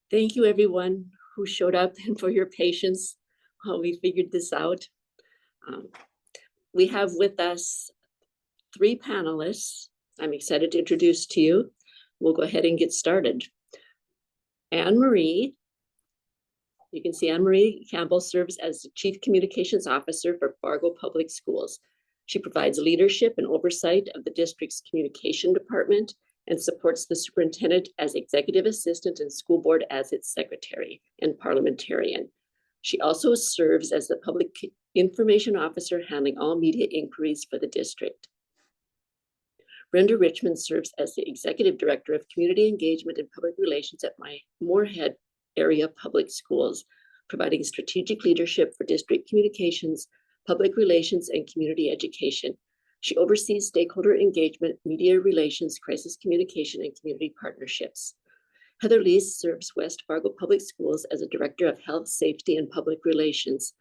Thank you, everyone who showed up and for your patience while we figured this out. Um, we have with us 3 panelists I'm excited to introduce to you. We'll go ahead and get started. AnnMarie, you can see AnnMarie Campbell serves as the Chief Communications Officer for Fargo Public Schools. She provides leadership and oversight of the district's communication department and supports the superintendent as executive assistant and school board as its secretary and parliamentarian. She also serves as the public information officer handling all media inquiries for the district. Brenda Richman serves as the executive director of community engagement and public relations at my Moorhead area public schools, providing strategic leadership for district communications, public relations, and community education. She oversees stakeholder engagement, media relations, crisis communication, and community partnerships. Heather Leas serves West Fargo Public Schools as a director of health, safety, and public relations.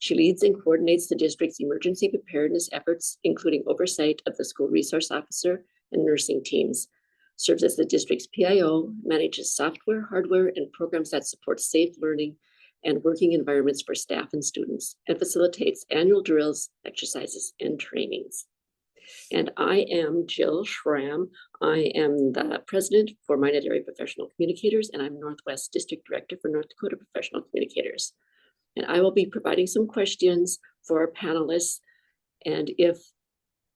She leads and coordinates the district's emergency preparedness efforts, including oversight of the school resource officer and nursing teams. Serves as the district's PIO, manages software, hardware, and programs that support safe learning and working environments for staff and students, and facilitates annual drills, exercises, and trainings. And I am Jill Schramm. I am the president for Minot Area Professional Communicators, and I'm Northwest District Director for North Dakota Professional Communicators. And I will be providing some questions for our panelists. And if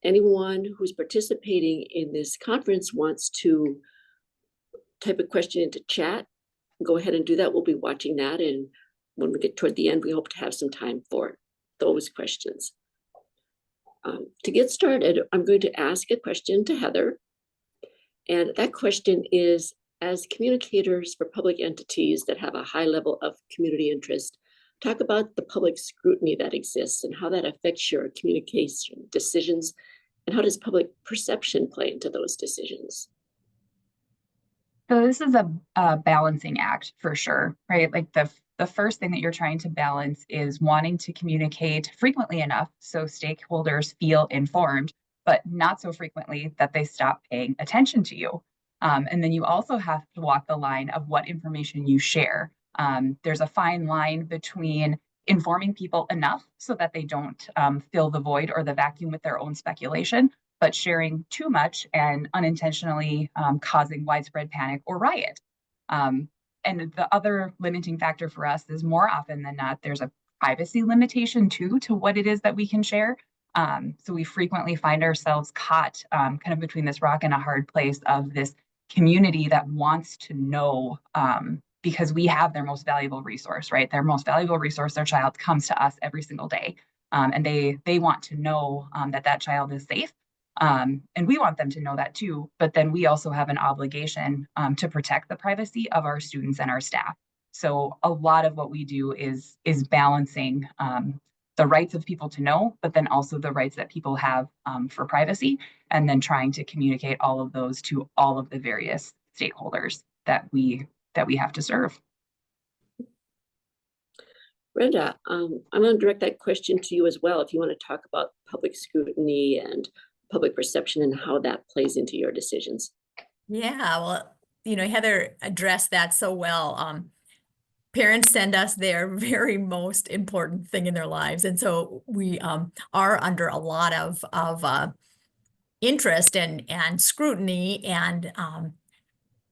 anyone who's participating in this conference wants to type a question into chat, go ahead and do that. We'll be watching that. And when we get toward the end, we hope to have some time for those questions. To get started, I'm going to ask a question to Heather. And that question is, as communicators for public entities that have a high level of community interest, talk about the public scrutiny that exists and how that affects your communication decisions, and how does public perception play into those decisions? So this is a balancing act for sure, right? Like the first thing that you're trying to balance is wanting to communicate frequently enough so stakeholders feel informed, but not so frequently that they stop paying attention to you. And then you also have to walk the line of what information you share. There's a fine line between informing people enough so that they don't fill the void or the vacuum with their own speculation, but sharing too much and unintentionally causing widespread panic or riot. And the other limiting factor for us is more often than not, there's a privacy limitation too to what it is that we can share. So we frequently find ourselves caught kind of between this rock and a hard place of this community that wants to know because we have their most valuable resource, right? Their most valuable resource, their child, comes to us every single day. And they want to know that child is safe. And we want them to know that too, but then we also have an obligation to protect the privacy of our students and our staff. So a lot of what we do is balancing the rights of people to know, but then also the rights that people have for privacy, and then trying to communicate all of those to all of the various stakeholders that we have to serve. Brenda, I'm going to direct that question to you as well, if you want to talk about public scrutiny and public perception and how that plays into your decisions. Yeah, well, Heather addressed that so well. Parents send us their very most important thing in their lives. And so we are under a lot of interest and scrutiny, and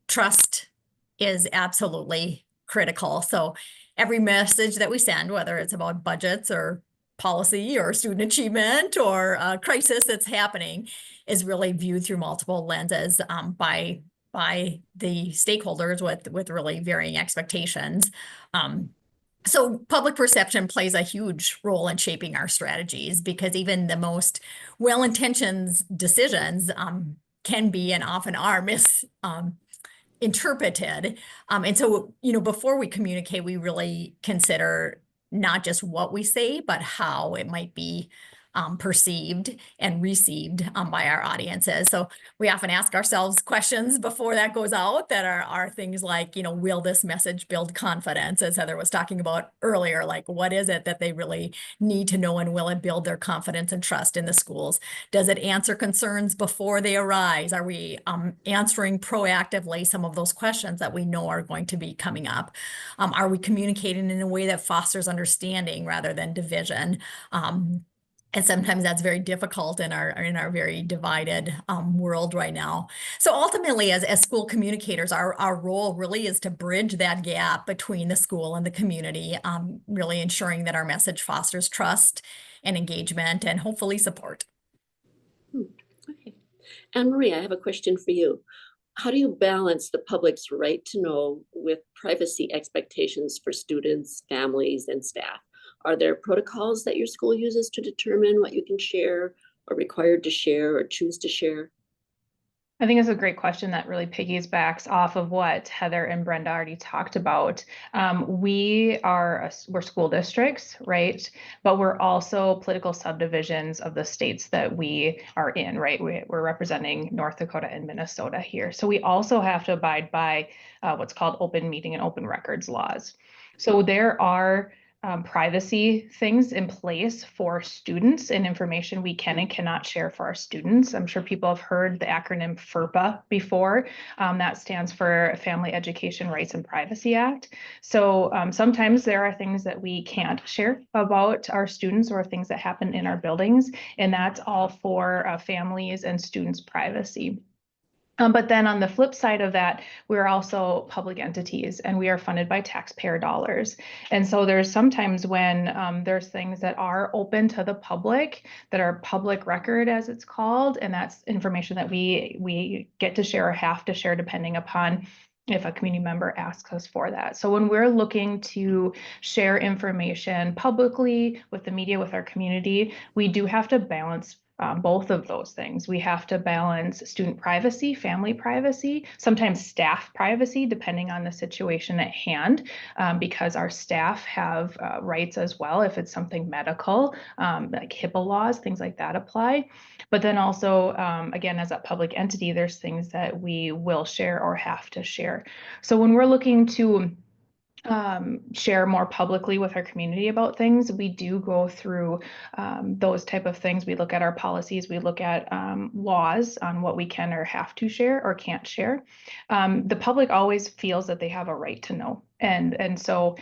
trust is absolutely critical. So every message that we send, whether it's about budgets or policy or student achievement or a crisis that's happening, is really viewed through multiple lenses by the stakeholders with really varying expectations. So public perception plays a huge role in shaping our strategies, because even the most well-intentioned decisions can be and often are misinterpreted. And so, before we communicate, we really consider not just what we say, but how it might be perceived and received by our audiences. So we often ask ourselves questions before that goes out that are things like, will this message build confidence, as Heather was talking about earlier? Like, what is it that they really need to know, and will it build their confidence and trust in the schools? Does it answer concerns before they arise? Are we answering proactively some of those questions that we know are going to be coming up? Are we communicating in a way that fosters understanding rather than division? And sometimes that's very difficult in our very divided world right now. So ultimately, as school communicators, our role really is to bridge that gap between the school and the community, really ensuring that our message fosters trust and engagement and hopefully support. Okay. AnnMarie, I have a question for you. How do you balance the public's right to know with privacy expectations for students, families, and staff? Are there protocols that your school uses to determine what you can share or required to share or choose to share? I think it's a great question that really piggybacks off of what Heather and Brenda already talked about. We're school districts, right? But we're also political subdivisions of the states that we are in, right? We're representing North Dakota and Minnesota here. So we also have to abide by what's called open meeting and open records laws. So there are privacy things in place for students and information we can and cannot share for our students. I'm sure people have heard the acronym FERPA before. That stands for Family Education Rights and Privacy Act. So sometimes there are things that we can't share about our students or things that happen in our buildings, and that's all for families and students' privacy. But then on the flip side of that, we're also public entities and we are funded by taxpayer dollars. And so there's sometimes when there's things that are open to the public, that are public record as it's called, and that's information that we get to share or have to share depending upon if a community member asks us for that. So when we're looking to share information publicly with the media, with our community, we do have to balance both of those things. We have to balance student privacy, family privacy, sometimes staff privacy, depending on the situation at hand, because our staff have rights as well. If it's something medical, like HIPAA laws, things like that apply. But then also, again, as a public entity, there's things that we will share or have to share. So when we're looking to share more publicly with our community about things, we do go through those type of things. We look at our policies, we look at laws on what we can or have to share or can't share. The public always feels that they have a right to know. And so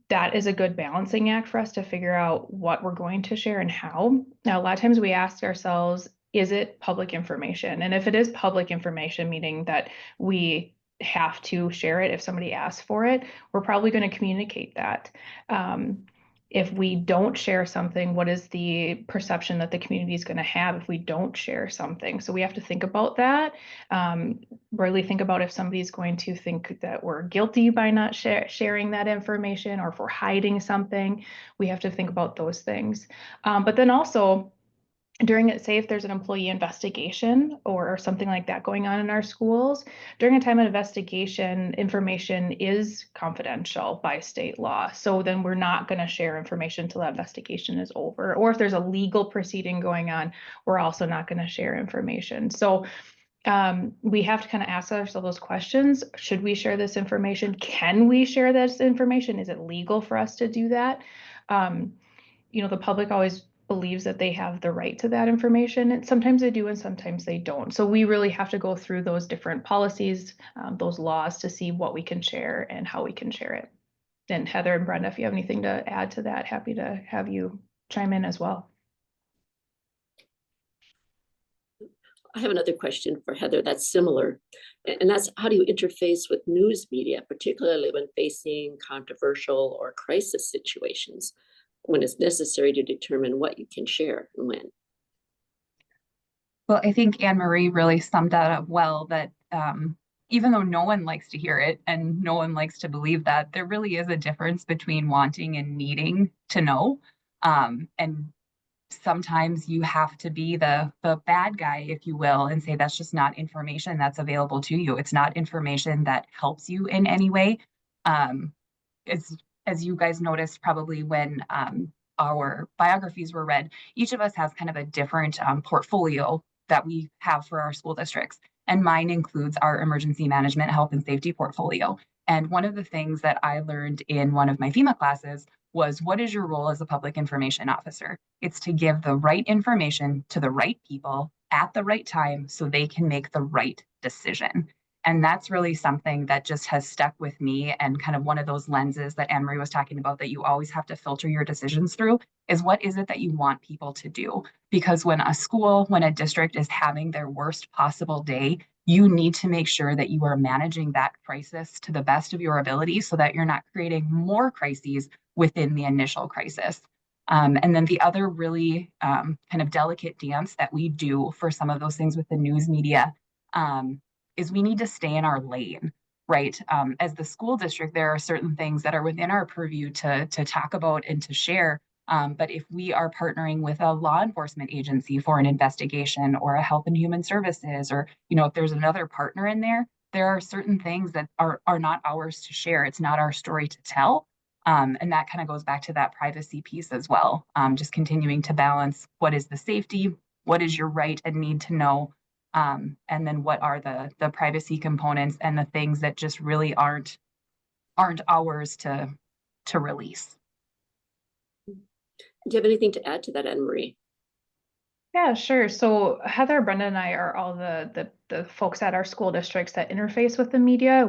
that is a good balancing act for us to figure out what we're going to share and how. Now, a lot of times we ask ourselves, is it public information? And if it is public information, meaning that we have to share it if somebody asks for it, we're probably going to communicate that. If we don't share something, what is the perception that the community is going to have if we don't share something? So we have to think about that. Really think about if somebody's going to think that we're guilty by not sharing that information, or if we're hiding something. We have to think about those things. But then also, say if there's an employee investigation or something like that going on in our schools, during a time of investigation, information is confidential by state law. So then we're not going to share information until that investigation is over. Or if there's a legal proceeding going on, we're also not going to share information. So we have to kind of ask ourselves those questions. Should we share this information? Can we share this information? Is it legal for us to do that? The public always believes that they have the right to that information, and sometimes they do and sometimes they don't. So we really have to go through those different policies, those laws, to see what we can share and how we can share it. And Heather and Brenda, if you have anything to add to that, happy to have you chime in as well. I have another question for Heather that's similar, and that's, how do you interface with news media, particularly when facing controversial or crisis situations, when it's necessary to determine what you can share and when? Well, I think AnnMarie really summed that up well, that even though no one likes to hear it and no one likes to believe that, there really is a difference between wanting and needing to know. And sometimes you have to be the bad guy, if you will, and say that's just not information that's available to you. It's not information that helps you in any way. As you guys noticed, probably when our biographies were read, each of us has kind of a different portfolio that we have for our school districts. And mine includes our emergency management, health and safety portfolio. And one of the things that I learned in one of my FEMA classes was, what is your role as a public information officer? It's to give the right information to the right people at the right time so they can make the right decision. And that's really something that just has stuck with me, and kind of one of those lenses that AnnMarie was talking about that you always have to filter your decisions through is, what is it that you want people to do? Because when a school, when a district is having their worst possible day, you need to make sure that you are managing that crisis to the best of your ability so that you're not creating more crises within the initial crisis. And then the other really kind of delicate dance that we do for some of those things with the news media is we need to stay in our lane, right? As the school district, there are certain things that are within our purview to talk about and to share. But if we are partnering with a law enforcement agency for an investigation, or a health and human services, or, if there's another partner in there, there are certain things that are not ours to share. It's not our story to tell. And that kind of goes back to that privacy piece as well. Just continuing to balance, what is the safety, what is your right and need to know, and then what are the privacy components and the things that just really aren't ours to release. Do you have anything to add to that, AnnMarie? Yeah, sure. So Heather, Brenda, and I are all the folks at our school districts that interface with the media.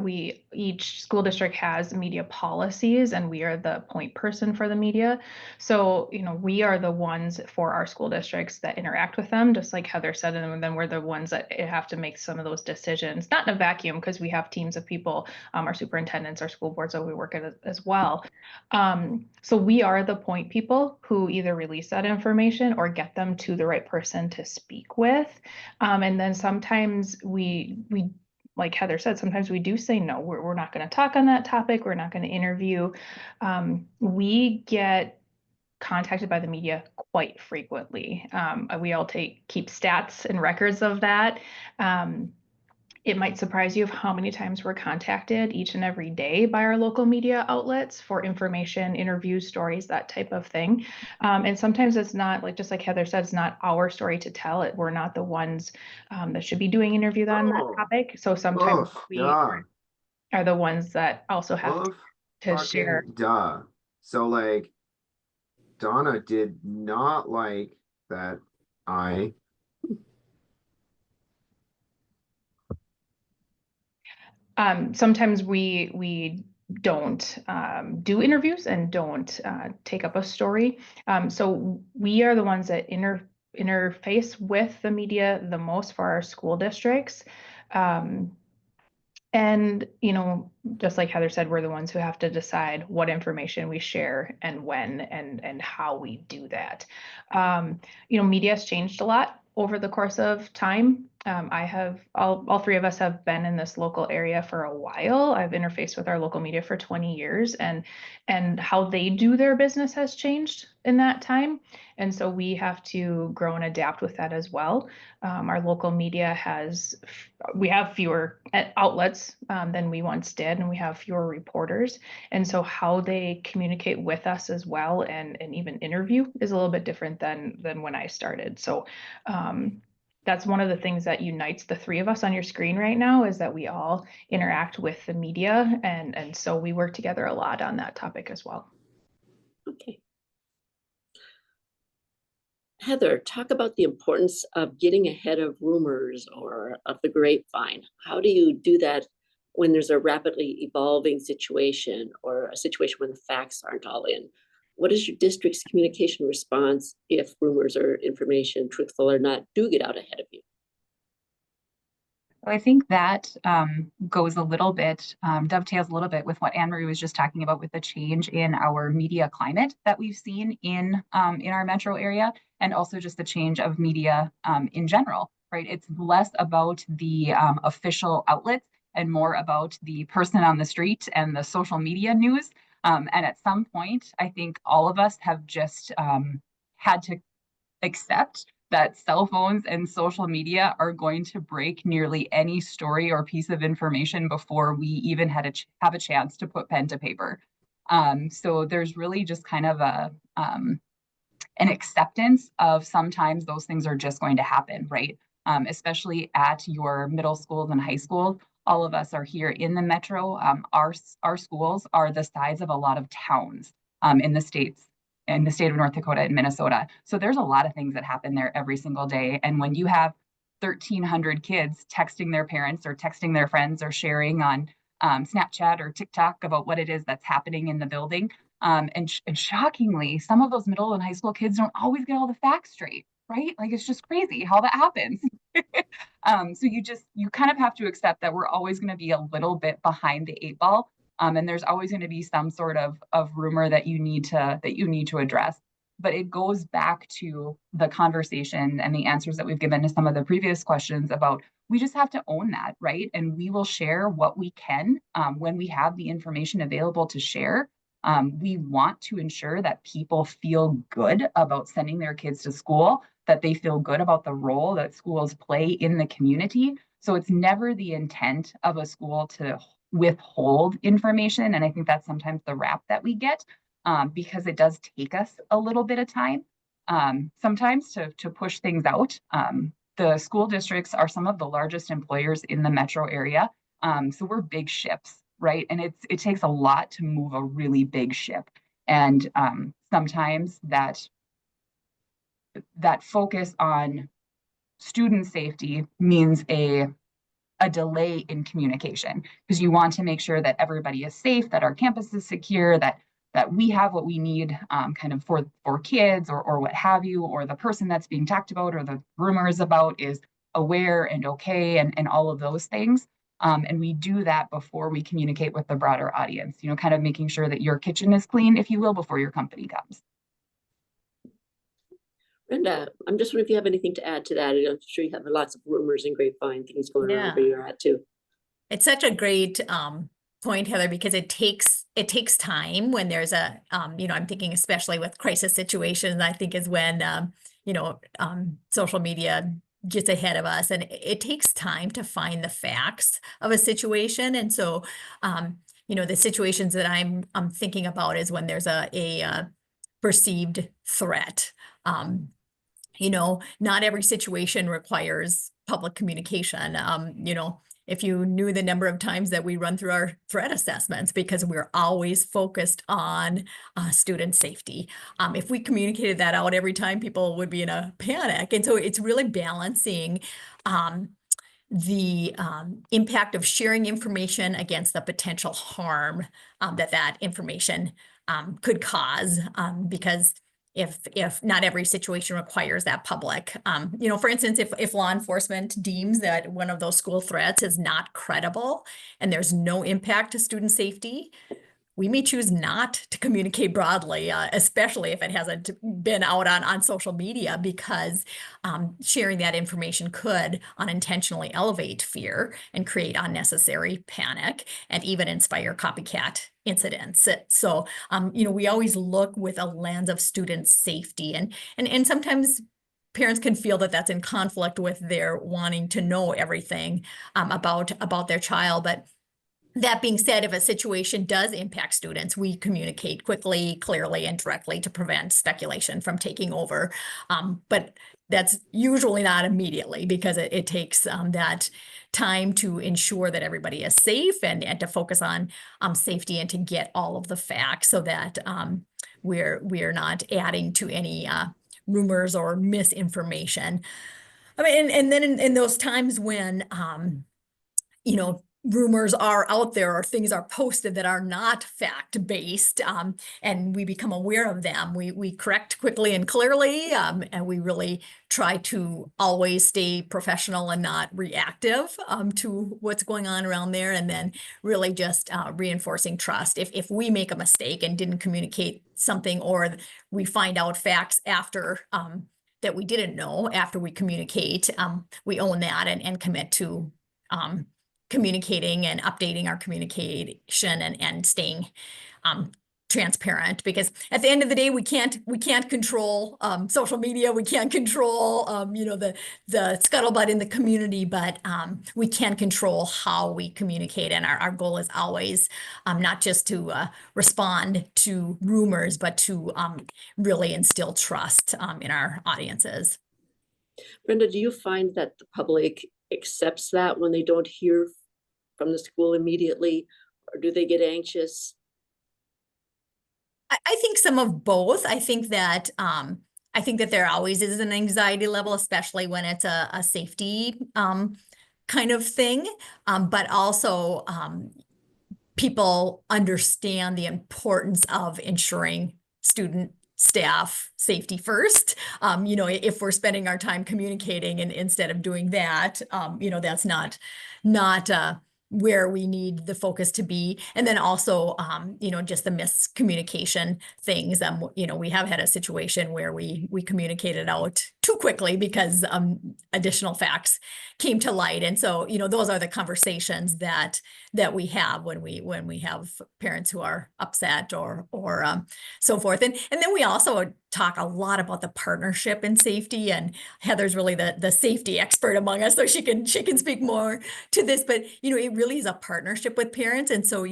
Each school district has media policies, and we are the point person for the media. So, we are the ones for our school districts that interact with them, just like Heather said, and then we're the ones that have to make some of those decisions, not in a vacuum, because we have teams of people, our superintendents, our school boards that we work at as well. So we are the point people who either release that information or get them to the right person to speak with. And then sometimes we like Heather said, sometimes we do say, no, we're not going to talk on that topic. We're not going to interview. We get contacted by the media quite frequently. We all keep stats and records of that. It might surprise you of how many times we're contacted each and every day by our local media outlets for information, interviews, stories, that type of thing. And sometimes it's not, just like Heather said, it's not our story to tell. We're not the ones that should be doing interviews on that topic. So sometimes we are the ones that also have to share. Duh. So Donna did not like that sometimes we don't do interviews and don't take up a story. So we are the ones that interface with the media the most for our school districts. And, just like Heather said, we're the ones who have to decide what information we share and when and how we do that. Media has changed a lot over the course of time. All three of us have been in this local area for a while. I've interfaced with our local media for 20 years, and how they do their business has changed in that time. And so we have to grow and adapt with that as well. Our local media we have fewer outlets than we once did, and we have fewer reporters. And so how they communicate with us as well and even interview is a little bit different than when I started. So that's one of the things that unites the three of us on your screen right now, is that we all interact with the media. And so we work together a lot on that topic as well. Okay. Heather, talk about the importance of getting ahead of rumors or of the grapevine. How do you do that when there's a rapidly evolving situation, or a situation when the facts aren't all in? What is your district's communication response if rumors or information, truthful or not, do get out ahead of you? I think that goes a little bit, dovetails a little bit with what AnnMarie was just talking about, with the change in our media climate that we've seen in our metro area, and also just the change of media in general, right? It's less about the official outlets and more about the person on the street and the social media news. And at some point, I think all of us have just had to accept that cell phones and social media are going to break nearly any story or piece of information before we even have a chance to put pen to paper. So there's really just kind of an acceptance of sometimes those things are just going to happen, right? Especially at your middle schools and high schools. All of us are here in the metro. Our schools are the size of a lot of towns in the state of North Dakota and Minnesota. So there's a lot of things that happen there every single day. And when you have 1,300 kids texting their parents or texting their friends or sharing on Snapchat or TikTok about what it is that's happening in the building, and shockingly, some of those middle and high school kids don't always get all the facts straight, right? Like, it's just crazy how that happens. So you kind of have to accept that we're always going to be a little bit behind the 8 ball. And there's always going to be some sort of rumor that you need to address. But it goes back to the conversation and the answers that we've given to some of the previous questions about, we just have to own that, right? And we will share what we can when we have the information available to share. We want to ensure that people feel good about sending their kids to school, that they feel good about the role that schools play in the community. So it's never the intent of a school to withhold information. And I think that's sometimes the rap that we get, because it does take us a little bit of time sometimes to push things out. The school districts are some of the largest employers in the metro area. So we're big ships, right? And it takes a lot to move a really big ship. And sometimes that focus on student safety means a delay in communication, because you want to make sure that everybody is safe, that our campus is secure, that we have what we need kind of for kids or what have you, or the person that's being talked about or the rumors about is aware and okay and all of those things. And we do that before we communicate with the broader audience, kind of making sure that your kitchen is clean, if you will, before your company comes. Brenda, I'm just wondering if you have anything to add to that. I'm sure you have lots of rumors and grapevine things going on where you're at too. It's such a great point, Heather, because it takes time when there's a, I'm thinking especially with crisis situations, I think is when, social media gets ahead of us, and it takes time to find the facts of a situation. And so, the situations that I'm thinking about is when there's a perceived threat. Not every situation requires public communication. If you knew the number of times that we run through our threat assessments, because we're always focused on student safety. If we communicated that out every time, people would be in a panic. And so it's really balancing the impact of sharing information against the potential harm that information could cause, because if not every situation requires that public, for instance, if law enforcement deems that one of those school threats is not credible and there's no impact to student safety, we may choose not to communicate broadly, especially if it hasn't been out on social media, because sharing that information could unintentionally elevate fear and create unnecessary panic and even inspire copycat incidents. So, we always look with a lens of student safety, and sometimes parents can feel that that's in conflict with their wanting to know everything about their child. But that being said, if a situation does impact students, we communicate quickly, clearly, and directly to prevent speculation from taking over. But that's usually not immediately, because it takes that time to ensure that everybody is safe and to focus on safety and to get all of the facts, so that we're not adding to any rumors or misinformation. I mean, and then in those times when rumors are out there or things are posted that are not fact-based, and we become aware of them, we correct quickly and clearly, and we really try to always stay professional and not reactive to what's going on around there, and then really just reinforcing trust. If we make a mistake and didn't communicate something, or we find out facts after that we didn't know after we communicate, we own that and commit to communicating and updating our communication and staying transparent, because at the end of the day, we can't control social media, we can't control the scuttlebutt in the community, but we can control how we communicate. And our goal is always not just to respond to rumors, but to really instill trust in our audiences. Brenda, do you find that the public accepts that when they don't hear from the school immediately, or do they get anxious? I think some of both. I think that there always is an anxiety level, especially when it's a safety kind of thing. But also people understand the importance of ensuring student staff safety first. If we're spending our time communicating and instead of doing that, that's not where we need the focus to be. And then also, just the miscommunication things. We have had a situation where we communicated out too quickly because additional facts came to light. And so, those are the conversations that we have when we have parents who are upset or so forth. And then we also talk a lot about the partnership in safety, and Heather's really the safety expert among us, so she can speak more to this, but it really is a partnership with parents. And so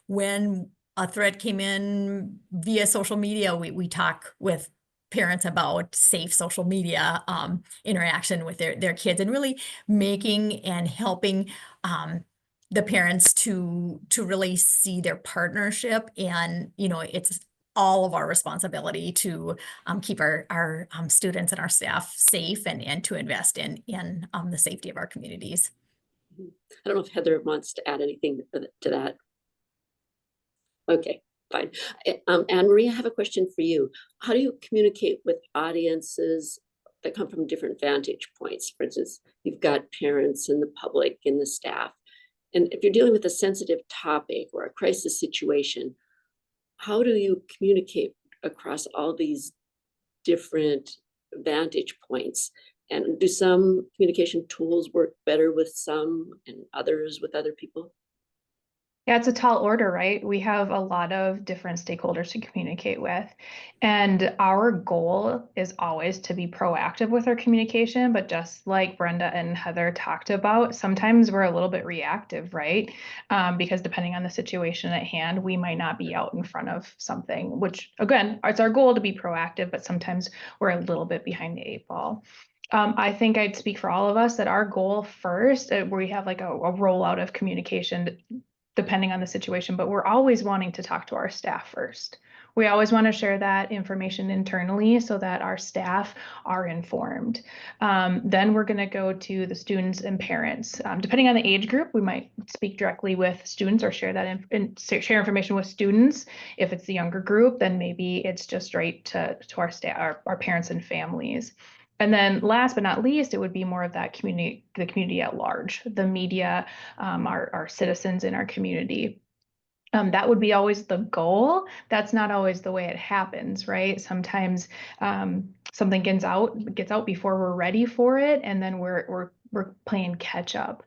when a threat came in via social media, we talk with parents about safe social media interaction with their kids, and really making and helping the parents to really see their partnership. And it's all of our responsibility to keep our students and our staff safe, and to invest in the safety of our communities. I don't know if Heather wants to add anything to that. Okay, fine. AnnMarie, I have a question for you. How do you communicate with audiences that come from different vantage points? For instance, you've got parents and the public and the staff. And if you're dealing with a sensitive topic or a crisis situation, how do you communicate across all these different vantage points? And do some communication tools work better with some and others with other people? Yeah, it's a tall order, right? We have a lot of different stakeholders to communicate with. And our goal is always to be proactive with our communication. But just like Brenda and Heather talked about, sometimes we're a little bit reactive, right? Because depending on the situation at hand, we might not be out in front of something, which again, it's our goal to be proactive, but sometimes we're a little bit behind the 8 ball. I think I'd speak for all of us that our goal first, we have like a rollout of communication depending on the situation, but we're always wanting to talk to our staff first. We always want to share that information internally so that our staff are informed. Then we're going to go to the students and parents. Depending on the age group, we might speak directly with students or share that share information with students. If it's the younger group, then maybe it's just right to our staff, our parents and families. And then last but not least, it would be more of that community, the community at large, the media, our citizens in our community. That would be always the goal. That's not always the way it happens, right? Sometimes something gets out before we're ready for it, and then we're playing catch up.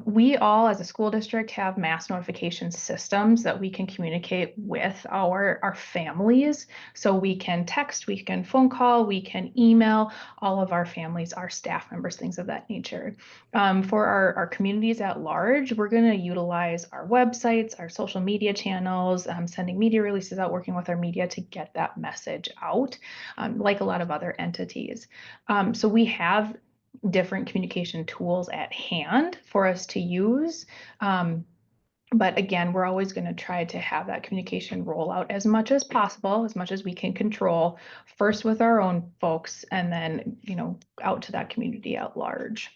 We all, as a school district, have mass notification systems that we can communicate with our families. So we can text, we can phone call, we can email all of our families, our staff members, things of that nature. For our communities at large, we're going to utilize our websites, our social media channels, sending media releases out, working with our media to get that message out, like a lot of other entities. So we have different communication tools at hand for us to use. But again, we're always going to try to have that communication roll out as much as possible, as much as we can control, first with our own folks, and then, out to that community at large.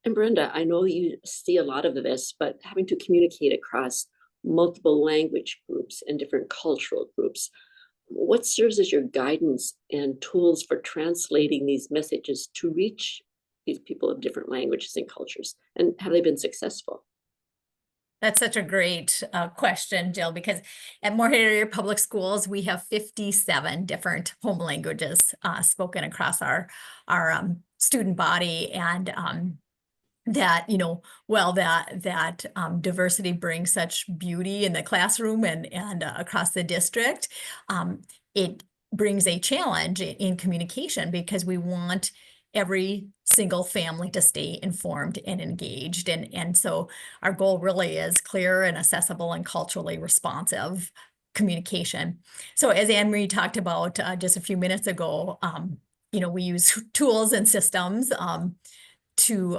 And Brenda, I know you see a lot of this, but having to communicate across multiple language groups and different cultural groups, what serves as your guidance and tools for translating these messages to reach these people of different languages and cultures? And have they been successful? That's such a great question, Jill, because at Morehead Public Schools, we have 57 different home languages spoken across our student body. And that, well, that diversity brings such beauty in the classroom and across the district. It brings a challenge in communication because we want every single family to stay informed and engaged. And so our goal really is clear and accessible and culturally responsive communication. So as AnnMarie talked about just a few minutes ago, we use tools and systems to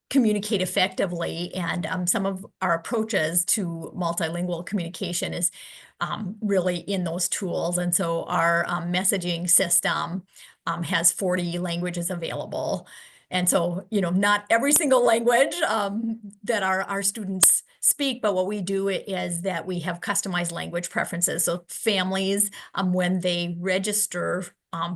communicate effectively. And some of our approaches to multilingual communication is really in those tools. And so our messaging system has 40 languages available. And so, not every single language that our students speak, but what we do is that we have customized language preferences. So families, when they register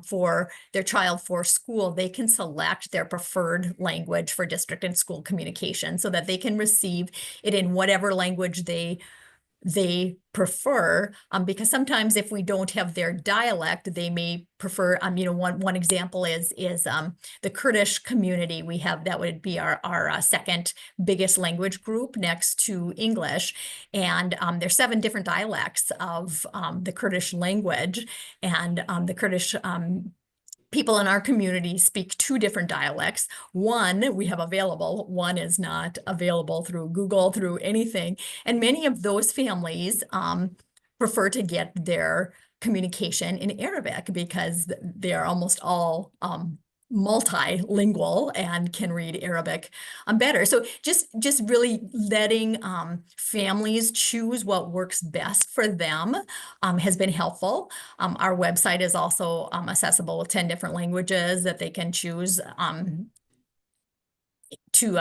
for their child for school, they can select their preferred language for district and school communication so that they can receive it in whatever language they prefer, because sometimes if we don't have their dialect, they may prefer, one example is the Kurdish community. We have, that would be our second biggest language group next to English. And there's 7 different dialects of the Kurdish language, and the Kurdish people in our community speak 2 different dialects. One we have available, one is not available through Google, through anything. And many of those families prefer to get their communication in Arabic because they are almost all multilingual and can read Arabic better. So just really letting families choose what works best for them has been helpful. Our website is also accessible with 10 different languages that they can choose to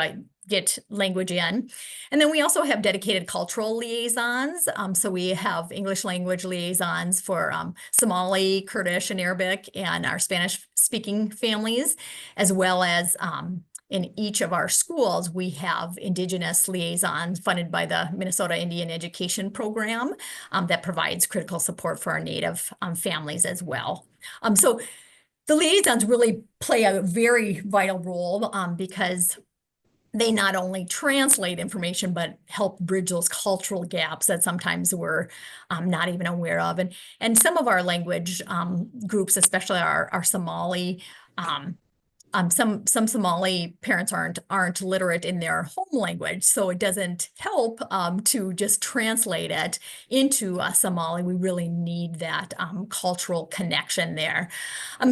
get language in. And then we also have dedicated cultural liaisons. So we have English language liaisons for Somali, Kurdish, and Arabic, and our Spanish speaking families, as well as in each of our schools, we have Indigenous liaisons funded by the Minnesota Indian Education Program that provides critical support for our Native families as well. So the liaisons really play a very vital role because they not only translate information, but help bridge those cultural gaps that sometimes we're not even aware of. And some of our language groups, especially our Somali, some Somali parents aren't literate in their home language, so it doesn't help to just translate it into Somali. We really need that cultural connection there.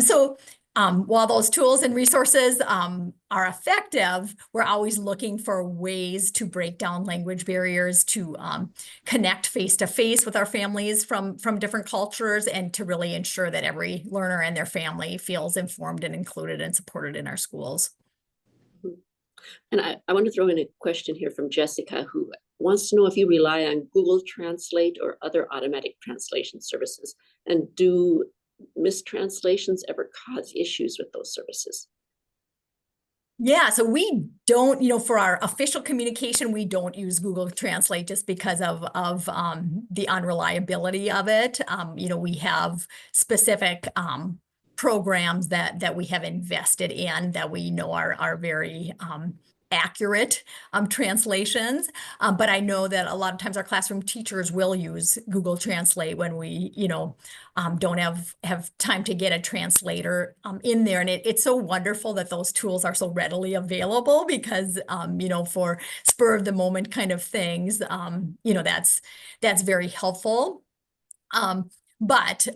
So while those tools and resources are effective, we're always looking for ways to break down language barriers, to connect face-to-face with our families from different cultures, and to really ensure that every learner and their family feels informed and included and supported in our schools. And I want to throw in a question here from Jessica, who wants to know if you rely on Google Translate or other automatic translation services, and do mistranslations ever cause issues with those services? Yeah, so we don't, for our official communication, we don't use Google Translate just because of the unreliability of it. We have specific programs that we have invested in that we know are very accurate translations. But I know that a lot of times our classroom teachers will use Google Translate when we, don't have time to get a translator in there. And it's so wonderful that those tools are so readily available because, for spur of the moment kind of things, that's very helpful. But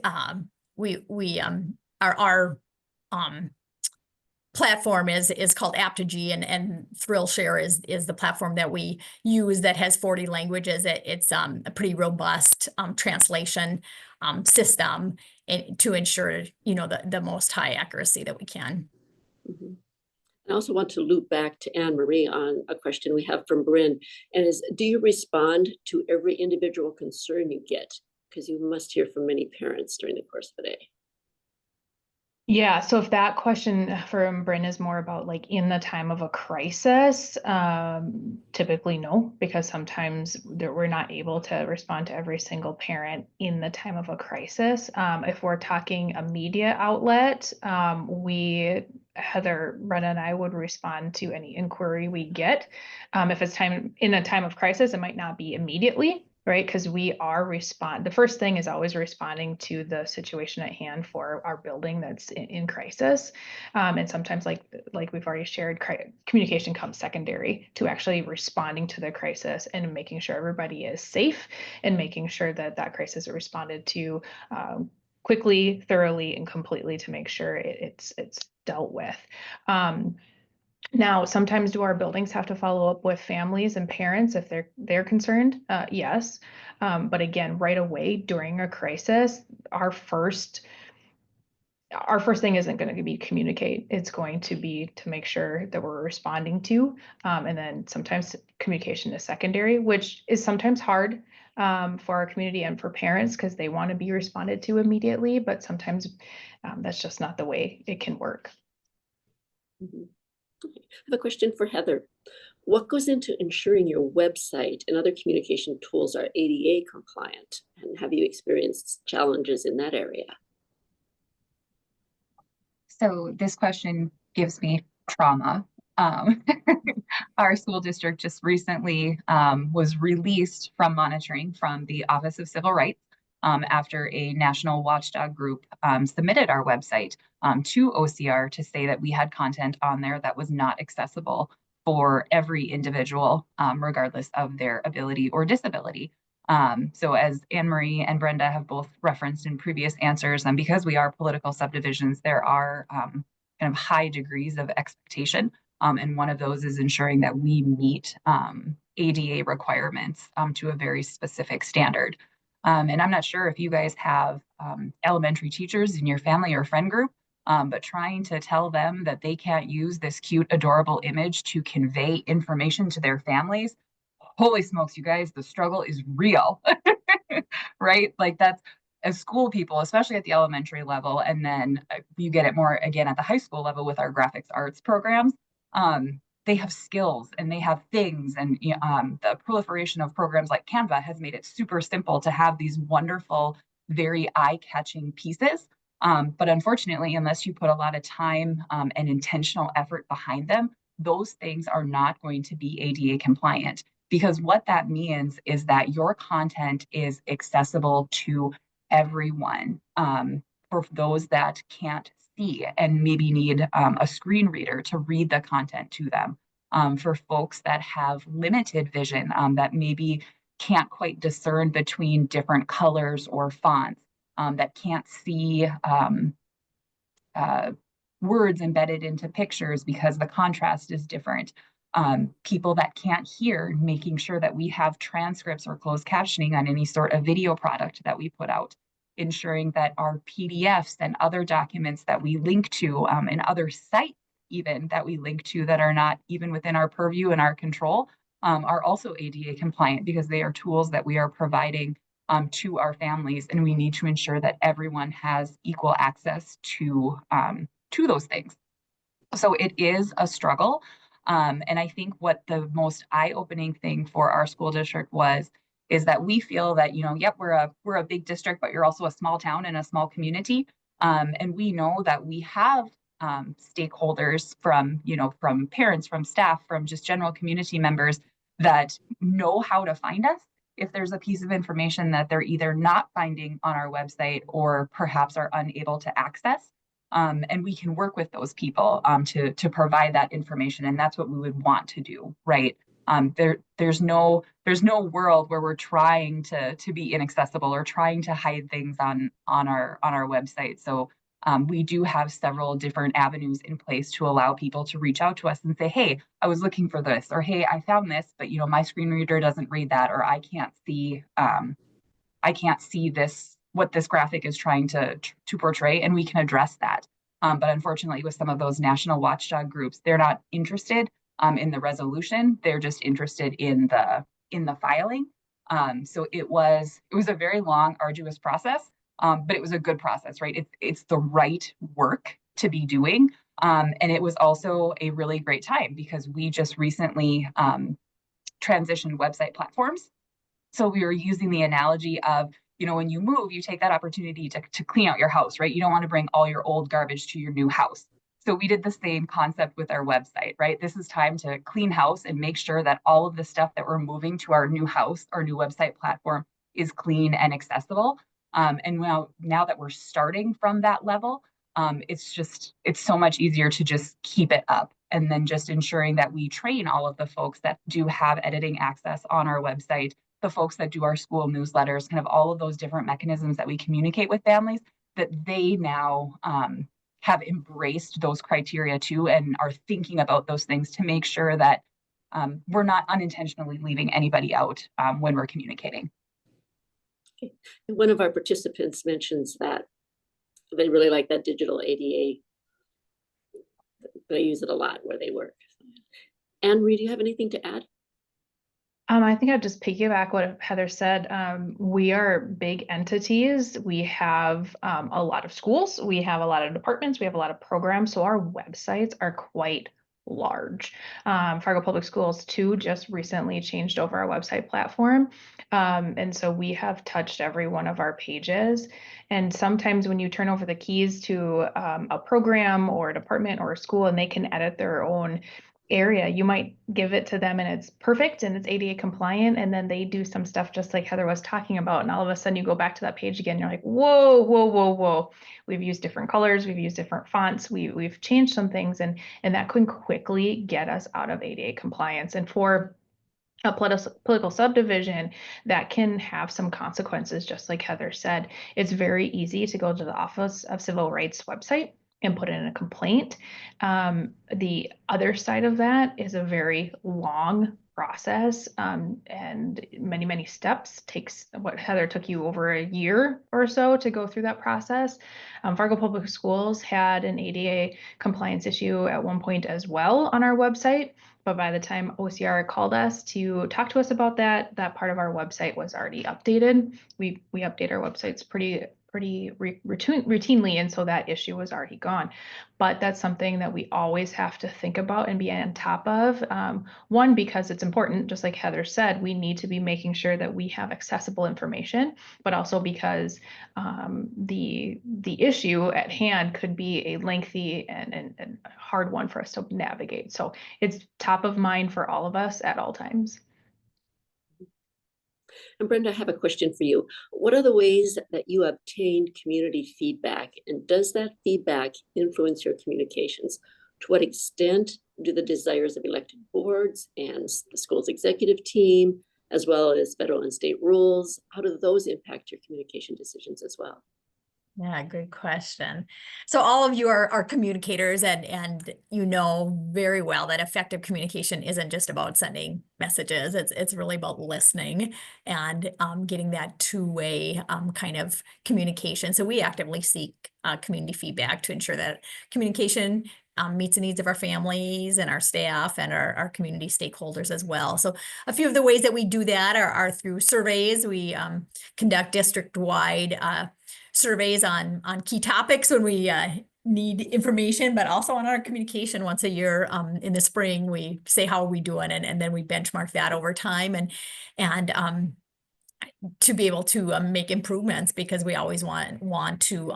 our platform is called Aptogy, and ThrillShare is the platform that we use that has 40 languages. It's a pretty robust translation system to ensure the most high accuracy that we can. Mm-hmm. I also want to loop back to AnnMarie on a question we have from Brenda, and is, do you respond to every individual concern you get? Because you must hear from many parents during the course of the day. Yeah, so if that question from Bryn is more about like in the time of a crisis, typically no, because sometimes we're not able to respond to every single parent in the time of a crisis. If we're talking a media outlet, we Heather, Brenda, and I would respond to any inquiry we get. If it's in a time of crisis, it might not be immediately, right? Because the first thing is always responding to the situation at hand for our building that's in crisis. And sometimes, like we've already shared, communication comes secondary to actually responding to the crisis and making sure everybody is safe and making sure that that crisis is responded to quickly, thoroughly, and completely to make sure it's dealt with. Now, sometimes do our buildings have to follow up with families and parents if they're concerned? Yes. But again, right away during a crisis, our first thing isn't going to be communicate. It's going to be to make sure that we're responding to, and then sometimes communication is secondary, which is sometimes hard for our community and for parents because they want to be responded to immediately, but sometimes that's just not the way it can work. Mhm. Okay. I have a question for Heather. What goes into ensuring your website and other communication tools are ADA compliant? And have you experienced challenges in that area? So this question gives me trauma. Our school district just recently was released from monitoring from the Office of Civil Rights after a national watchdog group submitted our website to OCR to say that we had content on there that was not accessible for every individual, regardless of their ability or disability. So as AnnMarie and Brenda have both referenced in previous answers, and because we are political subdivisions, there are kind of high degrees of expectation. And one of those is ensuring that we meet ADA requirements to a very specific standard. And I'm not sure if you guys have elementary teachers in your family or friend group, but trying to tell them that they can't use this cute, adorable image to convey information to their families. Holy smokes, you guys, the struggle is real, right? Like that's as school people, especially at the elementary level, and then you get it more again at the high school level with our graphics arts programs. They have skills and they have things, and the proliferation of programs like Canva has made it super simple to have these wonderful, very eye-catching pieces. But unfortunately, unless you put a lot of time and intentional effort behind them, those things are not going to be ADA compliant. Because what that means is that your content is accessible to everyone. For those that can't see and maybe need a screen reader to read the content to them. For folks that have limited vision, that maybe can't quite discern between different colors or fonts, that can't see words embedded into pictures because the contrast is different. People that can't hear, making sure that we have transcripts or closed captioning on any sort of video product that we put out, ensuring that our PDFs and other documents that we link to and other sites even that we link to that are not even within our purview and our control are also ADA compliant because they are tools that we are providing to our families, and we need to ensure that everyone has equal access to those things. So it is a struggle. And I think what the most eye-opening thing for our school district is that we feel that, yep, we're a big district, but you're also a small town and a small community. And we know that we have stakeholders from parents, from staff, from just general community members that know how to find us if there's a piece of information that they're either not finding on our website or perhaps are unable to access. And we can work with those people to provide that information, and that's what we would want to do, right? There's no world where we're trying to be inaccessible or trying to hide things on our website. So we do have several different avenues in place to allow people to reach out to us and say, hey, I was looking for this, or hey, I found this, but my screen reader doesn't read that, or I can't see this, what this graphic is trying to portray, and we can address that. But unfortunately, with some of those national watchdog groups, they're not interested in the resolution. They're just interested in the filing. So it was a very long, arduous process, but it was a good process, right? It's the right work to be doing. And it was also a really great time because we just recently transitioned website platforms. So we were using the analogy of, when you move, you take that opportunity to clean out your house, right? You don't want to bring all your old garbage to your new house. So we did the same concept with our website, right? This is time to clean house and make sure that all of the stuff that we're moving to our new house, our new website platform, is clean and accessible. And now that we're starting from that level, it's so much easier to just keep it up, and then just ensuring that we train all of the folks that do have editing access on our website, the folks that do our school newsletters, kind of all of those different mechanisms that we communicate with families, that they now have embraced those criteria too, and are thinking about those things to make sure that we're not unintentionally leaving anybody out when we're communicating. Okay. And one of our participants mentions that they really like that digital ADA. They use it a lot where they work. AnnMarie, do you have anything to add? I think I'd just piggyback what Heather said. We are big entities. We have a lot of schools. We have a lot of departments. We have a lot of programs. So our websites are quite large. Fargo Public Schools too just recently changed over our website platform. And so we have touched every one of our pages. And sometimes when you turn over the keys to a program or a department or a school and they can edit their own area, you might give it to them and it's perfect and it's ADA compliant, and then they do some stuff just like Heather was talking about, and all of a sudden you go back to that page again, you're like, whoa, we've used different colors, we've used different fonts, we've changed some things, and that can quickly get us out of ADA compliance. And for a political subdivision, that can have some consequences, just like Heather said. It's very easy to go to the Office of Civil Rights website and put in a complaint. The other side of that is a very long process and many steps. Takes what Heather took you over a year or so to go through that process. Fargo Public Schools had an ADA compliance issue at one point as well on our website. But by the time OCR called us to talk to us about that part of our website was already updated. We update our websites pretty routinely, and so that issue was already gone. But that's something that we always have to think about and be on top of. One, because it's important, just like Heather said, we need to be making sure that we have accessible information, but also because the issue at hand could be a lengthy and hard one for us to navigate. So it's top of mind for all of us at all times. And Brenda, I have a question for you. What are the ways that you obtain community feedback, and does that feedback influence your communications? To what extent do the desires of elected boards and the school's executive team, as well as federal and state rules, how do those impact your communication decisions as well? Yeah, good question. So all of you are communicators, and you know very well that effective communication isn't just about sending messages. It's really about listening and getting that two-way kind of communication. So we actively seek community feedback to ensure that communication meets the needs of our families and our staff and our community stakeholders as well. So a few of the ways that we do that are through surveys. We conduct district-wide surveys on key topics when we need information, but also on our communication once a year. In the spring, we say, how are we doing? And then we benchmark that over time and to be able to make improvements, because we always want to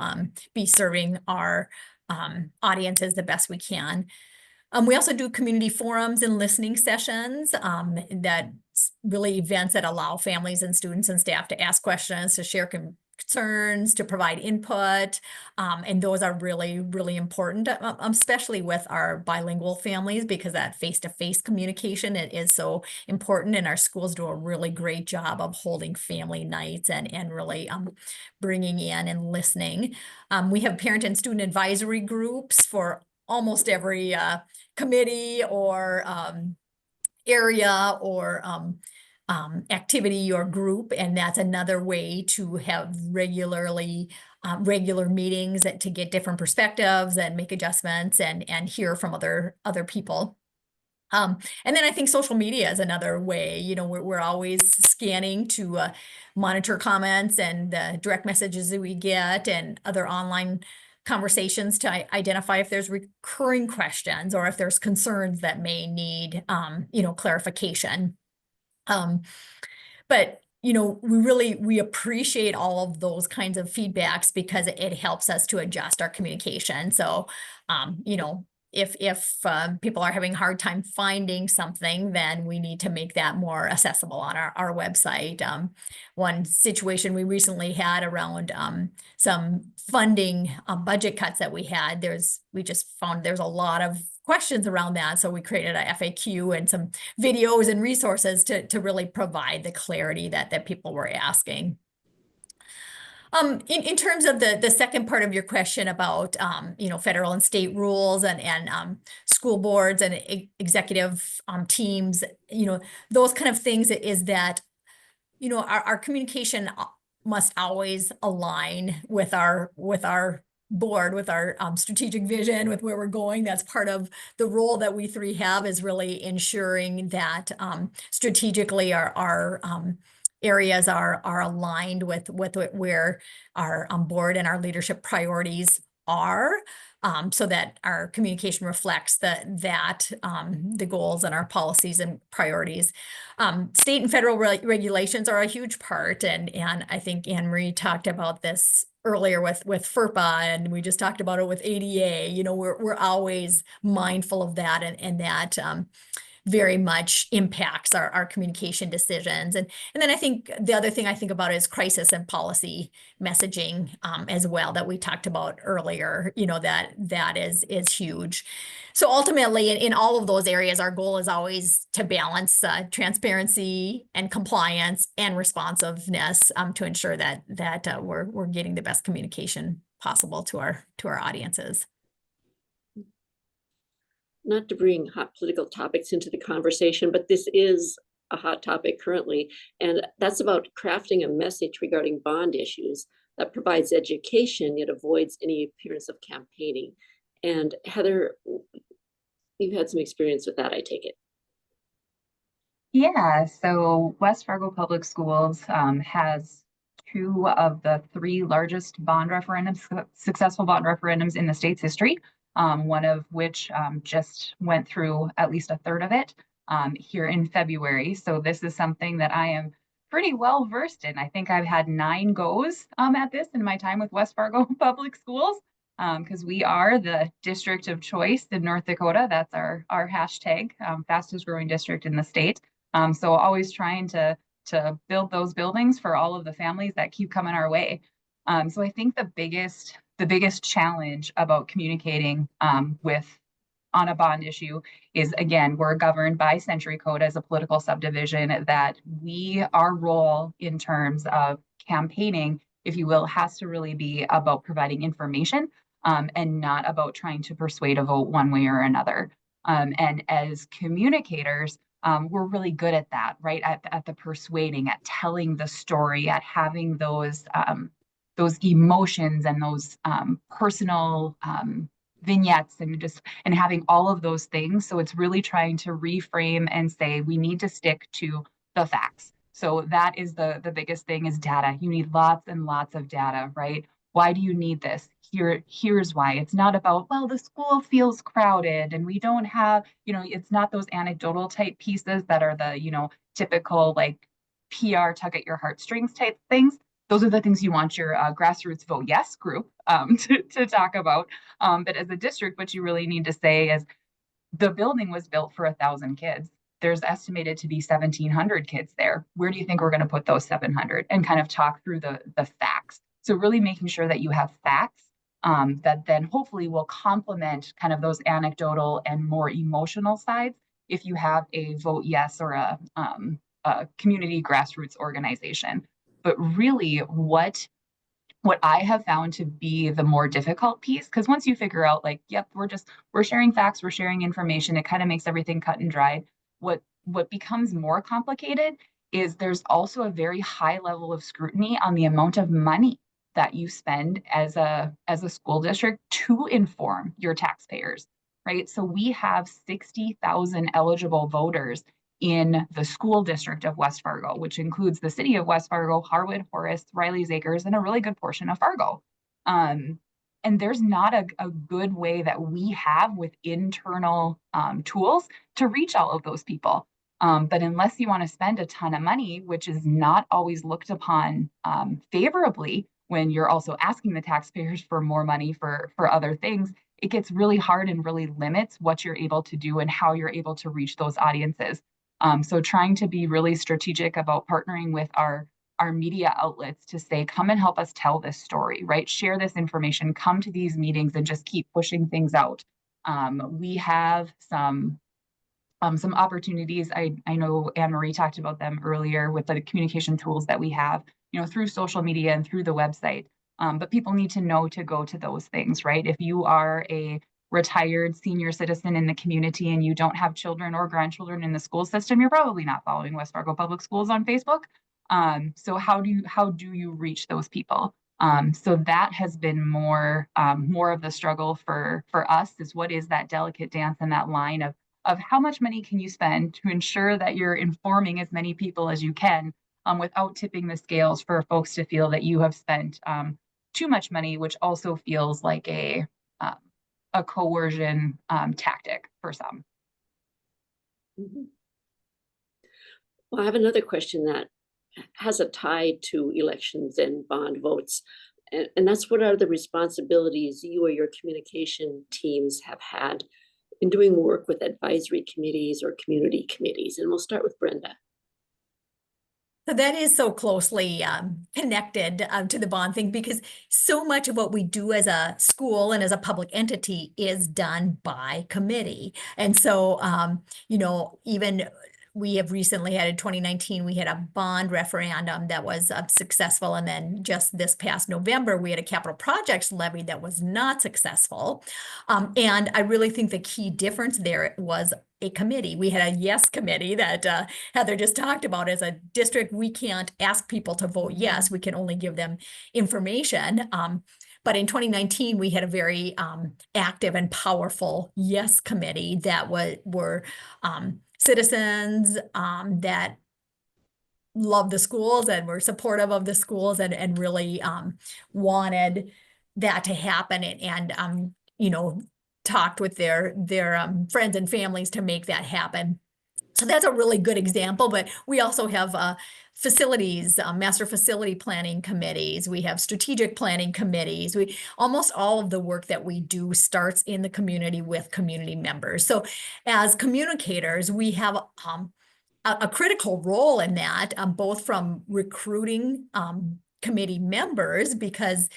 be serving our audiences the best we can. We also do community forums and listening sessions, that's really events that allow families and students and staff to ask questions, to share concerns, to provide input. And those are really, really important, especially with our bilingual families, because that face-to-face communication is so important. And our schools do a really great job of holding family nights and really bringing in and listening. We have parent and student advisory groups for almost every committee or area or activity or group, and that's another way to have regular meetings to get different perspectives and make adjustments and hear from other people. And then I think social media is another way. You know, we're always scanning to monitor comments and direct messages that we get and other online conversations to identify if there's recurring questions or if there's concerns that may need, clarification. But you know, we appreciate all of those kinds of feedbacks because it helps us to adjust our communication. So, you know, if people are having a hard time finding something, then we need to make that more accessible on our website. One situation we recently had around some funding budget cuts that we had, we just found there's a lot of questions around that. So we created a FAQ and some videos and resources to really provide the clarity that people were asking. In terms of the second part of your question about, you know, federal and state rules and school boards and executive teams, you know, those kind of things, is that, you know, our communication must always align with our board, with our strategic vision, with where we're going. That's part of the role that we three have, is really ensuring that strategically our areas are aligned with where our board and our leadership priorities are, so that our communication reflects the goals and our policies and priorities. State and federal regulations are a huge part, and I think AnnMarie talked about this earlier with FERPA, and we just talked about it with ADA. You know, we're always mindful of that, and that very much impacts our communication decisions. And then I think the other thing I think about is crisis and policy messaging as well, that we talked about earlier. You know, that is huge. So ultimately, in all of those areas, our goal is always to balance transparency and compliance and responsiveness to ensure that we're getting the best communication possible to our audiences. Not to bring hot political topics into the conversation, but this is a hot topic currently, and that's about crafting a message regarding bond issues that provides education yet avoids any appearance of campaigning. And Heather, you've had some experience with that, I take it. Yeah, so West Fargo Public Schools has 2 of the 3 largest bond referendums, successful bond referendums in the state's history. One of which just went through at least a third of it here in February. So this is something that I am pretty well versed in. I think I've had 9 goes at this in my time with West Fargo Public Schools, because we are the district of choice in North Dakota. That's our hashtag, fastest growing district in the state. So always trying to build those buildings for all of the families that keep coming our way. So I think the biggest challenge about communicating on a bond issue is, again, we're governed by Century Code as a political subdivision, that our role in terms of campaigning, if you will, has to really be about providing information and not about trying to persuade a vote one way or another. And as communicators, we're really good at that, right? At the persuading, at telling the story, at having those emotions and those personal vignettes and having all of those things. So it's really trying to reframe and say, we need to stick to the facts. So that is the biggest thing, is data. You need lots and lots of data, right? Why do you need this? Here's why. It's not about, well, the school feels crowded and we don't have, it's not those anecdotal type pieces that are the, typical like PR tug at your heartstrings type things. Those are the things you want your grassroots vote yes group to talk about. But as a district, what you really need to say is, the building was built for 1,000 kids. There's estimated to be 1,700 kids there. Where do you think we're going to put those 700? And kind of talk through the facts. So really making sure that you have facts that then hopefully will complement kind of those anecdotal and more emotional sides if you have a vote yes or a community grassroots organization. But really what I have found to be the more difficult piece, because once you figure out like, yep, we're sharing facts, we're sharing information, it kind of makes everything cut and dry. What becomes more complicated is there's also a very high level of scrutiny on the amount of money that you spend as a school district to inform your taxpayers, right? So we have 60,000 eligible voters in the school district of West Fargo, which includes the city of West Fargo, Harwood, Horace, Riley's Acres, and a really good portion of Fargo. And there's not a good way that we have with internal tools to reach all of those people. But unless you want to spend a ton of money, which is not always looked upon favorably when you're also asking the taxpayers for more money for other things, it gets really hard and really limits what you're able to do and how you're able to reach those audiences. So trying to be really strategic about partnering with our media outlets to say, come and help us tell this story, right? Share this information, come to these meetings and just keep pushing things out. We have some opportunities. I know AnnMarie talked about them earlier with the communication tools that we have, through social media and through the website. But people need to know to go to those things, right? If you are a retired senior citizen in the community and you don't have children or grandchildren in the school system, you're probably not following West Fargo Public Schools on Facebook. So how do you reach those people? So that has been more of the struggle for us, is what is that delicate dance and that line of how much money can you spend to ensure that you're informing as many people as you can, without tipping the scales for folks to feel that you have spent too much money, which also feels like a coercion tactic for some. Mhm. Well, I have another question that has a tie to elections and bond votes. And that's, what are the responsibilities you or your communication teams have had in doing work with advisory committees or community committees? And we'll start with Brenda. So that is so closely connected to the bond thing, because so much of what we do as a school and as a public entity is done by committee. And so, even we have recently had, in 2019, we had a bond referendum that was successful. And then just this past November, we had a capital projects levy that was not successful. And I really think the key difference there was a committee. We had a yes committee that Heather just talked about. As a district, we can't ask people to vote yes. We can only give them information. But in 2019, we had a very active and powerful yes committee that were citizens that love the schools and were supportive of the schools and really wanted that to happen, and talked with their friends and families to make that happen. So that's a really good example. But we also have facilities, master facility planning committees. We have strategic planning committees. Almost all of the work that we do starts in the community with community members. So as communicators, we have a critical role in that, both from recruiting committee members, because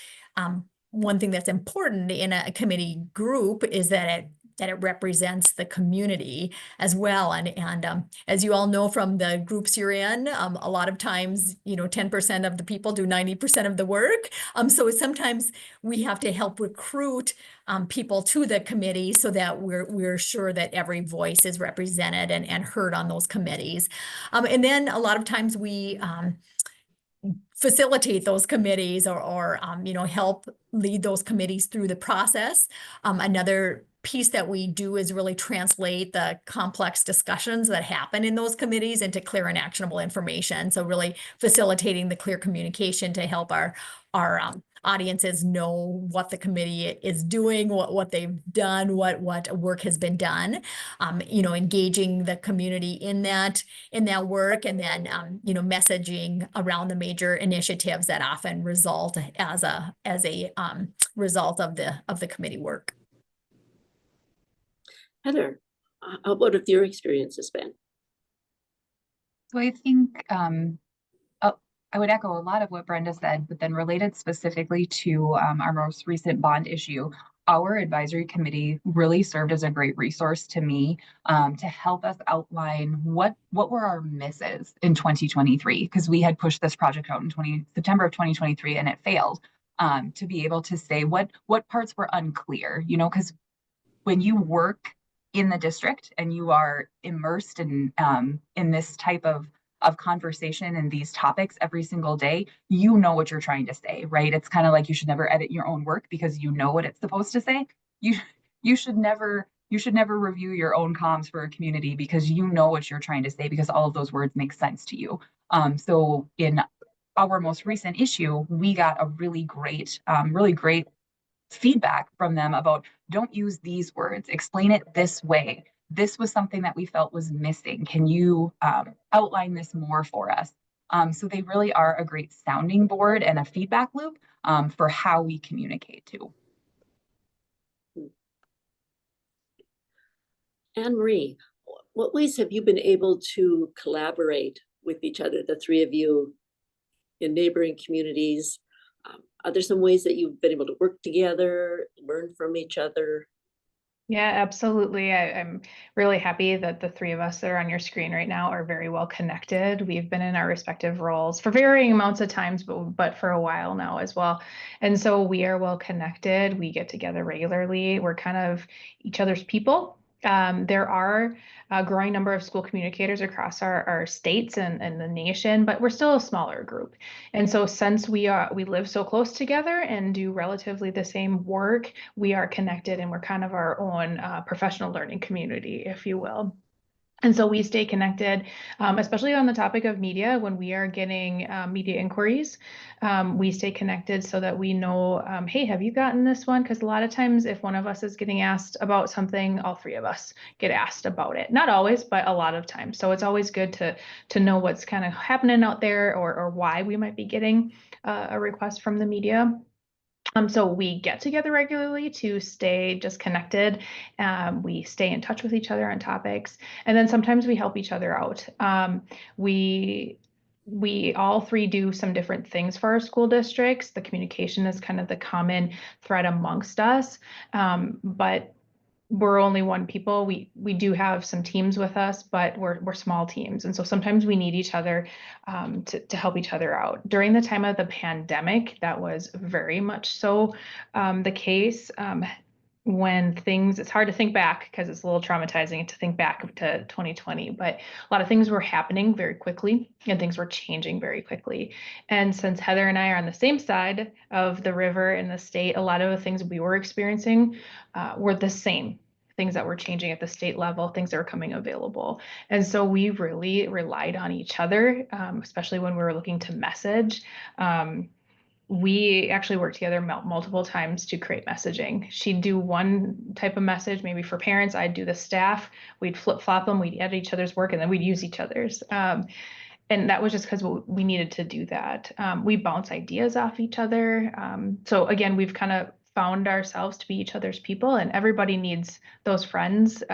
one thing that's important in a committee group is that it represents the community as well. And as you all know from the groups you're in, a lot of times, 10% of the people do 90% of the work. So sometimes we have to help recruit people to the committee so that we're sure that every voice is represented and heard on those committees. And then a lot of times we facilitate those committees or help lead those committees through the process. Another piece that we do is really translate the complex discussions that happen in those committees into clear and actionable information. So really facilitating the clear communication to help our audiences know what the committee is doing, what they've done, what work has been done, engaging the community in that work, and then messaging around the major initiatives that often result as a result of the committee work. Heather, how about if your experience has been? So I think I would echo a lot of what Brenda said, but then related specifically to our most recent bond issue, our advisory committee really served as a great resource to me to help us outline what were our misses in 2023, because we had pushed this project out in September of 2023 and it failed. To be able to say what parts were unclear, because when you work in the district and you are immersed in this type of conversation and these topics every single day, you know what you're trying to say, right? It's kind of like you should never edit your own work because you know what it's supposed to say. You should never review your own comms for a community because you know what you're trying to say, because all of those words make sense to you. So in our most recent issue, we got a really great feedback from them about, don't use these words, explain it this way. this was something that we felt was missing. Can you outline this more for us? So they really are a great sounding board and a feedback loop for how we communicate too. AnnMarie, what ways have you been able to collaborate with each other, the three of you, in neighboring communities? Are there some ways that you've been able to work together, learn from each other? Yeah, absolutely. I'm really happy that the three of us that are on your screen right now are very well connected. We've been in our respective roles for varying amounts of times, but for a while now as well. And so we are well connected. We get together regularly. We're kind of each other's people. There are a growing number of school communicators across our states and the nation, but we're still a smaller group. And so since we live so close together and do relatively the same work, we are connected and we're kind of our own professional learning community, if you will. And so we stay connected, especially on the topic of media. When we are getting media inquiries, we stay connected so that we know, hey, have you gotten this one? Because a lot of times if one of us is getting asked about something, all three of us get asked about it. Not always, but a lot of times. So it's always good to know what's kind of happening out there or why we might be getting a request from the media. So we get together regularly to stay just connected. We stay in touch with each other on topics, and then sometimes we help each other out. We all three do some different things for our school districts. The communication is kind of the common thread amongst us, but we're only one people. We do have some teams with us, but we're small teams. And so sometimes we need each other to help each other out. During the time of the pandemic, that was very much so the case. When it's hard to think back because it's a little traumatizing to think back to 2020, but a lot of things were happening very quickly and things were changing very quickly. And since Heather and I are on the same side of the river in the state, a lot of the things we were experiencing were the same things that were changing at the state level, things that were coming available. And so we really relied on each other, especially when we were looking to message. We actually worked together multiple times to create messaging. She'd do one type of message, maybe for parents. I'd do the staff. We'd flip-flop them. We'd edit each other's work, and then we'd use each other's. And that was just because we needed to do that. We bounce ideas off each other. So again, we've kind of found ourselves to be each other's people, and everybody needs those friends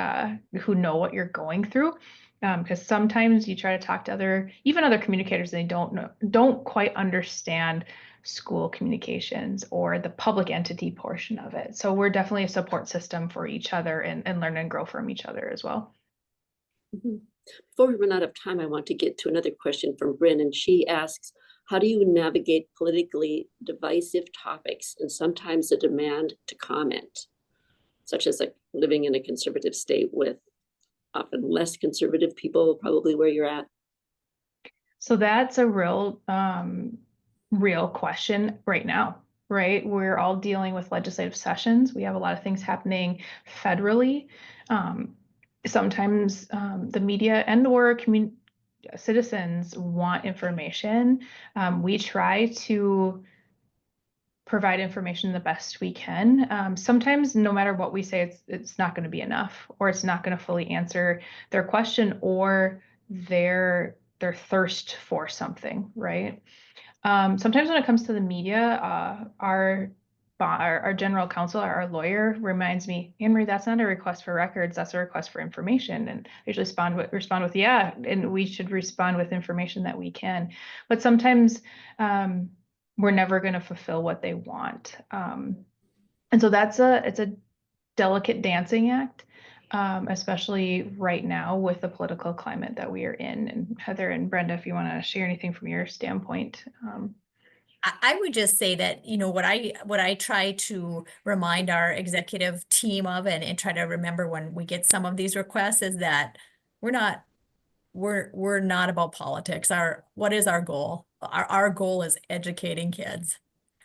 who know what you're going through. Because sometimes you try to talk to other communicators, and they don't quite understand school communications or the public entity portion of it. So we're definitely a support system for each other and learn and grow from each other as well. Mm-hmm. Before we run out of time, I want to get to another question from Brenda, and she asks, how do you navigate politically divisive topics and sometimes the demand to comment, such as like living in a conservative state with often less conservative people, probably where you're at? So that's a real question right now, right? We're all dealing with legislative sessions. We have a lot of things happening federally. Sometimes the media and or citizens want information. We try to provide information the best we can. Sometimes no matter what we say, it's not going to be enough, or it's not going to fully answer their question or their thirst for something, right? Sometimes when it comes to the media, our general counsel, our lawyer, reminds me, AnnMarie, that's not a request for records, that's a request for information. And they usually respond with, yeah, and we should respond with information that we can. But sometimes we're never going to fulfill what they want. And so it's a delicate dancing act, especially right now with the political climate that we are in. And Heather and Brenda, if you want to share anything from your standpoint. I would just say that, what I try to remind our executive team of and try to remember when we get some of these requests is that we're not about politics. What is our goal? Our goal is educating kids.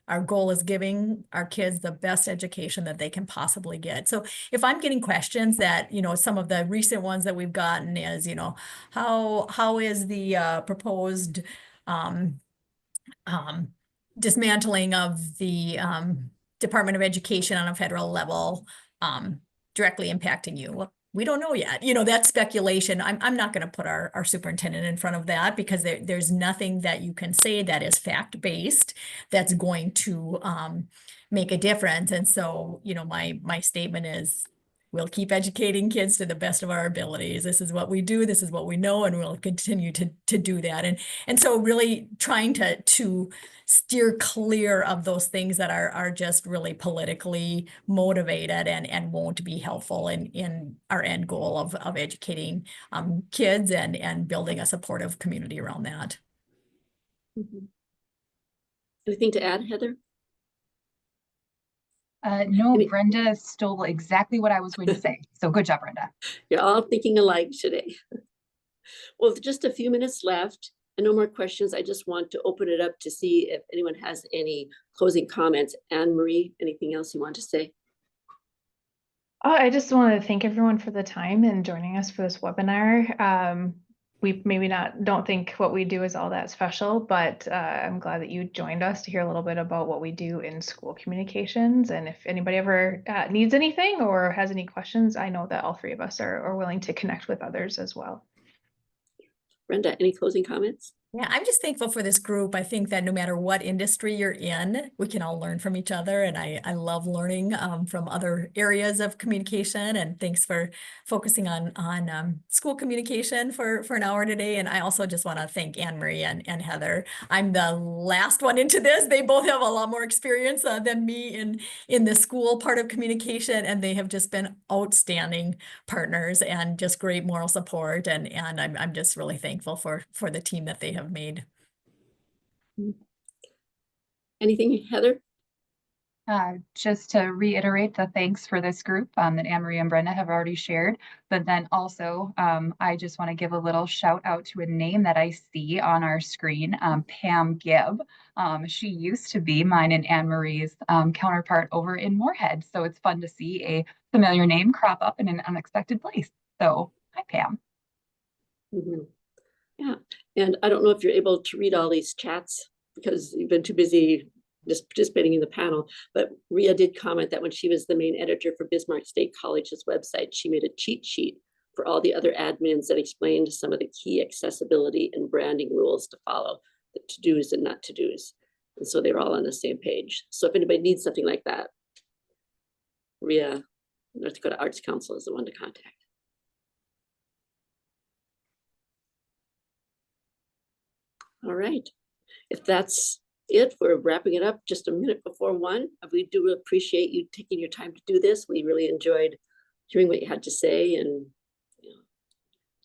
Our goal is giving our kids the best education that they can possibly get. So if I'm getting questions that, some of the recent ones that we've gotten is, how is the proposed dismantling of the Department of Education on a federal level directly impacting you? Well, we don't know yet. You know, that's speculation. I'm not going to put our superintendent in front of that because there's nothing that you can say that is fact-based that's going to make a difference. And so, you know, my statement is, we'll keep educating kids to the best of our abilities. This is what we do. This is what we know, and we'll continue to do that. And so really trying to steer clear of those things that are just really politically motivated and won't be helpful in our end goal of educating kids and building a supportive community around that. Mhm. Anything to add, Heather? No, Any- Brenda stole exactly what I was going to say. So good job, Brenda. You're all thinking alike today. Well, with just a few minutes left and no more questions, I just want to open it up to see if anyone has any closing comments. AnnMarie, anything else you want to say? I just want to thank everyone for the time and joining us for this webinar. We maybe don't think what we do is all that special, but I'm glad that you joined us to hear a little bit about what we do in school communications. And if anybody ever needs anything or has any questions, I know that all three of us are willing to connect with others as well. Brenda, any closing comments? Yeah, I'm just thankful for this group. I think that no matter what industry you're in, we can all learn from each other. And I love learning from other areas of communication. And thanks for focusing on school communication for an hour today. And I also just want to thank AnnMarie and Heather. I'm the last one into this. They both have a lot more experience than me in the school part of communication. And they have just been outstanding partners and just great moral support. And I'm just really thankful for the team that they have made. Anything, Heather? Just to reiterate the thanks for this group that AnnMarie and Brenda have already shared, but then also I just want to give a little shout out to a name that I see on our screen, Pam Gibb. She used to be mine and AnnMarie's counterpart over in Moorhead, so it's fun to see a familiar name crop up in an unexpected place. So hi, Pam. Mm-hmm. Yeah, and I don't know if you're able to read all these chats because you've been too busy just participating in the panel, but Ria did comment that when she was the main editor for Bismarck State College's website, she made a cheat sheet for all the other admins that explained some of the key accessibility and branding rules to follow, the to-dos and not to-dos. And so they were all on the same page. So if anybody needs something like that, Ria, North Dakota Arts Council is the one to contact. All right, if that's it, we're wrapping it up just a minute before 1. We do appreciate you taking your time to do this. We really enjoyed hearing what you had to say and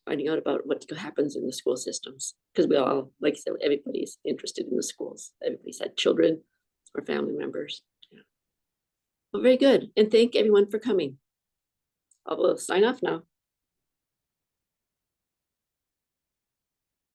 finding out about what happens in the school systems. Because we all, like I said, everybody's interested in the schools. Everybody's had children or family members. Yeah. Well, very good. And thank everyone for coming. I will sign off now.